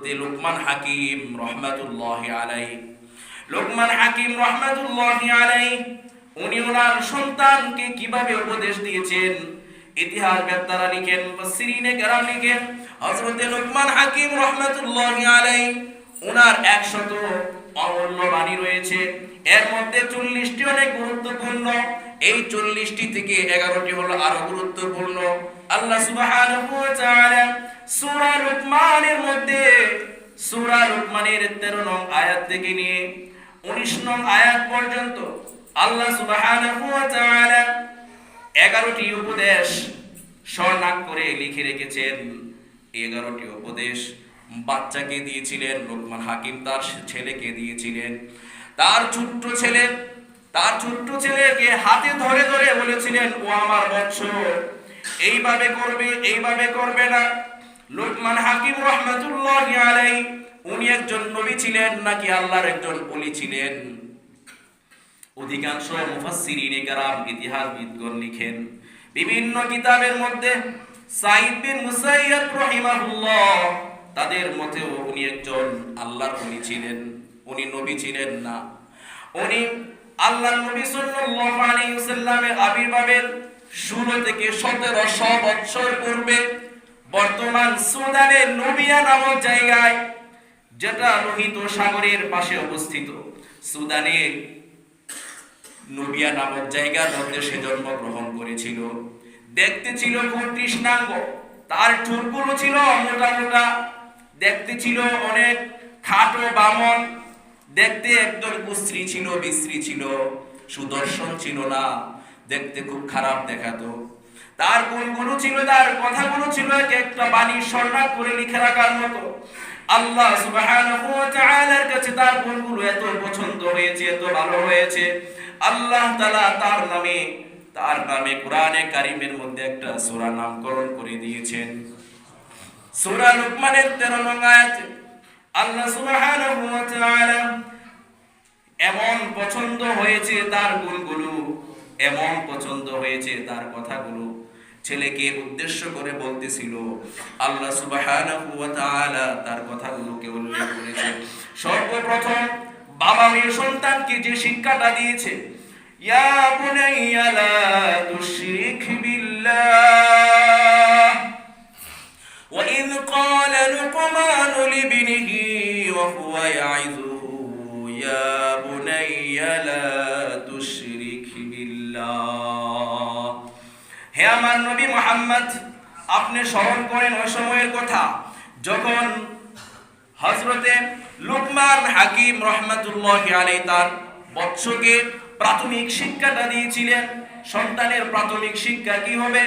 হযরতে লুকমান হাকিম রাহমাতুল্লাহি আলাইহি। লুকমান হাকিম রাহমাতুল্লাহি আলাইহি উনি ওনার সন্তানকে কিভাবে উপদেশ দিয়েছেন, ইতিহাস বেত্তারা লিখেন, মুফাসসিরিনে কেরাম লিখেন, হযরতে লুকমান হাকিম রাহমাতুল্লাহি আলাইহি ওনার 100 অমূল্য বাণী রয়েছে। এর মধ্যে 40টি অনেক গুরুত্বপূর্ণ। এই 40টি থেকে 11টি হলো আরো গুরুত্বপূর্ণ। আল্লাহ সুবহানাহু ওয়া তাআলা সূরা লুকমানের মধ্যে সূরা লুকমানের 13 নং আয়াত থেকে নিয়ে 19 নং আয়াত পর্যন্ত আল্লাহ সুবহানাহু ওয়া তাআলা 11টি উপদেশ স্বর্ণাক করে লিখে রেখেছেন। 11টি উপদেশ বাচ্চাকে দিয়েছিলেন লুকমান হাকিম, তার ছেলেকে দিয়েছিলেন। তার ছোট্ট ছেলেকে হাতে ধরে ধরে বলেছিলেন, ও আমার বৎস, এইভাবে করবে না। লুকমান হাকিম রাহমাতুল্লাহি আলাইহি উনি একজন নবী ছিলেন নাকি আল্লাহর একজন ওলি ছিলেন? অধিকাংশ মুফাসসিরিনে কেরাম ইতিহাসবিদগণ লিখেন বিভিন্ন কিতাবের মধ্যে, সাঈদ বিন মুসাইয়্যিব রাহিমাহুল্লাহ তাদের মতেও উনি একজন আল্লাহর ওলি ছিলেন, উনি নবী ছিলেন না। উনি আল্লাহর নবী সাল্লাল্লাহু আলাইহি ওয়াসাল্লামের আবির্ভাবের 16 থেকে 1700 বছর পূর্বে বর্তমান সুদানের নুবিয়া নামক জায়গায়, যেটা লোহিত সাগরের পাশে অবস্থিত, সুদানের নুবিয়া নামক জায়গার মধ্যে সে জন্মগ্রহণ করেছিল। দেখতে ছিল খুব কৃষ্ণাঙ্গ, তার ঠোঁটগুলো ছিল মোটা মোটা, দেখতে ছিল অনেক খাটো বামন, দেখতে একদম কুশ্রী ছিল, বিশ্রী ছিল, সুদর্শন ছিল না, দেখতে খুব খারাপ দেখাতো। তার গুণগুলো ছিল, তার কথাগুলো ছিল এক একটা বাণী স্বর্ণাক করে লিখে রাখার মতো। আল্লাহ সুবহানাহু ওয়া তাআলার কাছে তার গুণগুলো এত পছন্দ হয়েছে, এত ভালো হয়েছে, আল্লাহ তাআলা তার নামে কোরআনে কারীমের মধ্যে একটা সূরা নামকরণ করে দিয়েছেন। সূরা লুকমানের 13 নং আয়াতে আল্লাহ সুবহানাহু ওয়া তাআলা এমন পছন্দ হয়েছে তার গুণগুলো, এমন পছন্দ হয়েছে তার কথাগুলো, ছেলেকে উদ্দেশ্য করে বলতেছিল। আল্লাহ সুবহানাহু ওয়া তাআলা তার কথাগুলোকে উল্লেখ করেছেন। সর্বপ্রথম বাবা মেয়ে সন্তানকে যে শিক্ষাটা দিয়েছে, ইয়া বুনাইয়া লা তুশরিক বিল্লাহ ওয়া ইয ক্বালা লুকমানু লিবনিহি ওয়া হুয়া ইয়াইযুহু ইয়া বুনাইয়া লা তুশরিক বিল্লাহ। হে আমার নবী মুহাম্মদ, আপনি স্মরণ করেন ওই সময়ের কথা যখন হযরতে লুকমান হাকিম রাহমাতুল্লাহি আলাইহি তার বৎসকে প্রাথমিক শিক্ষাটা দিয়েছিলেন। সন্তানের প্রাথমিক শিক্ষা কি হবে,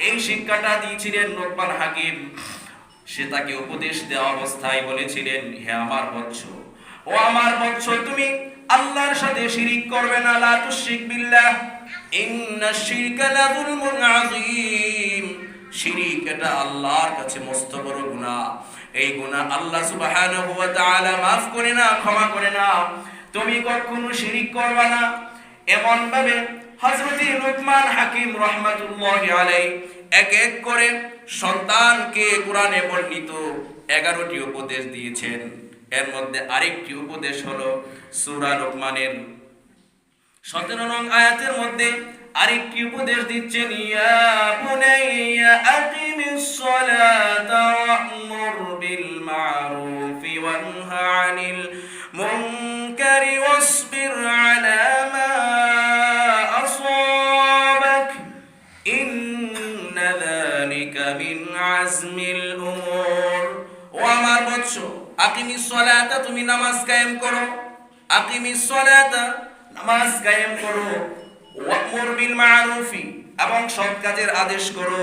এই শিক্ষাটা দিয়েছিলেন লুকমান হাকিম। সে তাকে উপদেশ দেওয়া অবস্থায় বলেছিলেন, হে আমার বৎস, ও আমার বৎস, তুমি আল্লাহর সাথে শিরিক করবে না, লা তুশরিক বিল্লাহ ইন্নাশ শিরকা লাযুলমুন আযীম। শিরিক এটা আল্লাহর কাছে মস্ত বড় গুনাহ। এই গুনাহ আল্লাহ সুবহানাহু ওয়া তাআলা maaf করে না, ক্ষমা করে না। তুমি কখনো শিরিক করবে না। এমন ভাবে হযরতে লুকমান হাকিম রাহমাতুল্লাহি আলাইহি এক এক করে সন্তানকে কোরআনে বর্ণিত 11টি উপদেশ দিয়েছেন। এর মধ্যে আরেকটি উপদেশ হলো সূরা লুকমানের 17 নং আয়াতের মধ্যে আরেকটি উপদেশ দিচ্ছেন, ইয়া বুনাইয়া আকিমিস সালাতা ওয়া'মুর বিল মা'রুফি ওয়ানহা আনিল মুনকারি ওয়াসবির আলা মা আসাবাক ইন্না যালিকা মিন আজমিল উমুর। ও আমার বৎস, আকিমিস সালাতা, তুমি নামাজ কায়েম করো। আকিমিস সালাতা, নামাজ কায়েম করো। ওয়া'মুর বিল মা'রুফি, এবং সৎ কাজের আদেশ করো।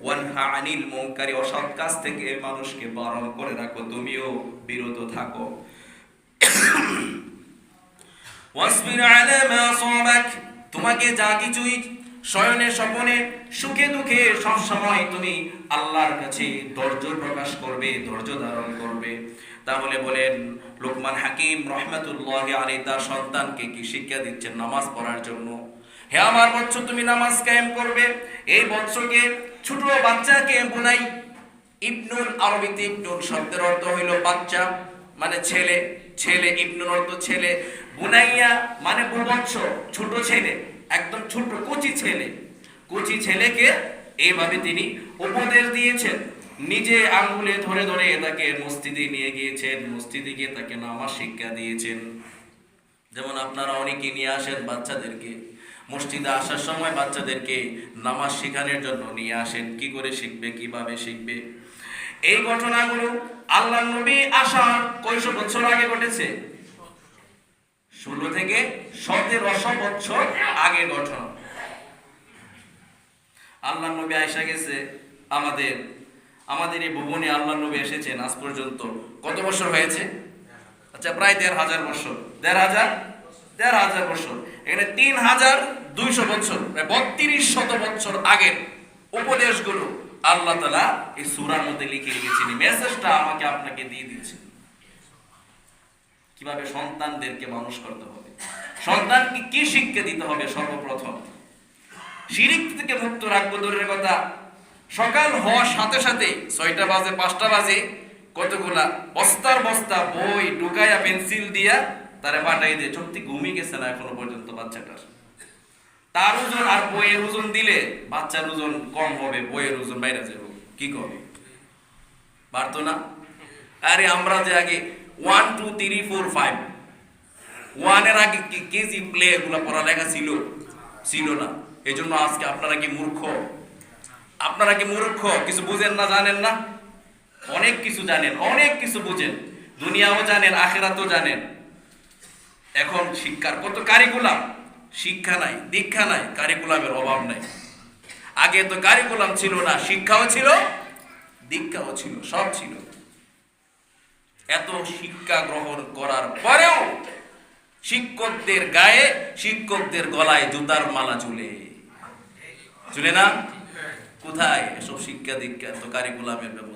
ওয়ানহা আনিল মুনকারি, অসৎ কাজ থেকে মানুষকে বারণ করে রাখো, তুমিও বিরত থাকো। ওয়াসবির আলা মা আসাবাক, তোমাকে যা কিছুই শয়নে স্বপনে সুখে দুঃখে সব সময় তুমি আল্লাহর কাছে ধৈর্য প্রকাশ করবে, ধৈর্য ধারণ করবে। তাহলে বলেন লুকমান হাকিম রাহমাতুল্লাহি আলাইহি তার সন্তানকে কি শিক্ষা দিচ্ছেন? নামাজ পড়ার জন্য। হে আমার বৎস, তুমি নামাজ কায়েম করবে। এই বৎসকে, ছোট বাচ্চাকে বুনাই, ইবনুল আরবিতে ইবনুল শব্দের অর্থ হইল বাচ্চা, মানে ছেলে। ছেলে, ইবনুল অর্থ ছেলে। বুনাইয়া মানে বুবৎস, ছোট ছেলে, একদম ছোট কচি ছেলে। কচি ছেলেকে এইভাবে তিনি উপদেশ দিয়েছেন। নিজে আঙ্গুলে ধরে ধরে তাকে মসজিদে নিয়ে গিয়েছেন, মসজিদে গিয়ে তাকে নামাজ শিক্ষা দিয়েছেন। যেমন আপনারা অনেকে নিয়ে আসেন বাচ্চাদেরকে মসজিদে, আসার সময় বাচ্চাদেরকে নামাজ শেখানোর জন্য নিয়ে আসেন। কি করে শিখবে, কিভাবে শিখবে? এই ঘটনাগুলো আল্লাহ নবী আসার কয়শো বছর আগে ঘটেছে? 16 থেকে 1700 বছর আগে ঘটনা। আল্লাহ নবী আয়েশা গেছে, আমাদের এই ভুবনে আল্লাহ নবী এসেছেন আজ পর্যন্ত কত বছর হয়েছে? আচ্ছা, প্রায় 1500 বছর। 1500 বছর। এখানে 3200 বছর, প্রায় 3200 বছর আগের উপদেশগুলো আল্লাহ তাআলা এই সূরার মধ্যে লিখে রেখেছেন। মেসেজটা আমাকে আপনাকে দিয়ে দিচ্ছেন কিভাবে সন্তানদেরকে মানুষ করতে হবে, সন্তানকে কি শিক্ষা দিতে হবে। সর্বপ্রথম শিরিক থেকে মুক্ত রাখবো দূরের কথা, সকাল হওয়ার সাথে সাথে 6টা বাজে 5টা বাজে কতগুলা বস্তার বস্তা বই ঢুকাইয়া পেন্সিল দিয়া তারে পাঠাই দিয়ে চোখটি ঘুমিয়ে গেছে না এখনো পর্যন্ত বাচ্চাটার। তার ওজন আর বইয়ের ওজন দিলে বাচ্চার ওজন কম হবে, বইয়ের ওজন বাইরে যাবে। কি করবে? পারতো না? আরে আমরা যে আগে 1 2 3 4 5 1 এর আগে কি কেজি প্লে এগুলো পড়ালেখা ছিল না। এই জন্য আজকে আপনারা কি মূর্খ? আপনারা কি মূর্খ? কিছু বুঝেন না, জানেন না? অনেক কিছু জানেন, অনেক কিছু বুঝেন, দুনিয়াও জানেন, আখিরাতও জানেন। এখন শিক্ষার কত কারিকুলাম, শিক্ষা নাই, দীক্ষা নাই, কারিকুলামের অভাব নাই। আগে তো কারিকুলাম ছিল না, শিক্ষাও ছিল, দীক্ষাও ছিল, সব ছিল। এত শিক্ষা গ্রহণ করার পরেও শিক্ষকদের গায়ে, শিক্ষকদের গলায় জুতার মালা ঝুলে না? কোথায় এসব শিক্ষা দীক্ষা? তো কারিকুলামের ব্যবস্থা।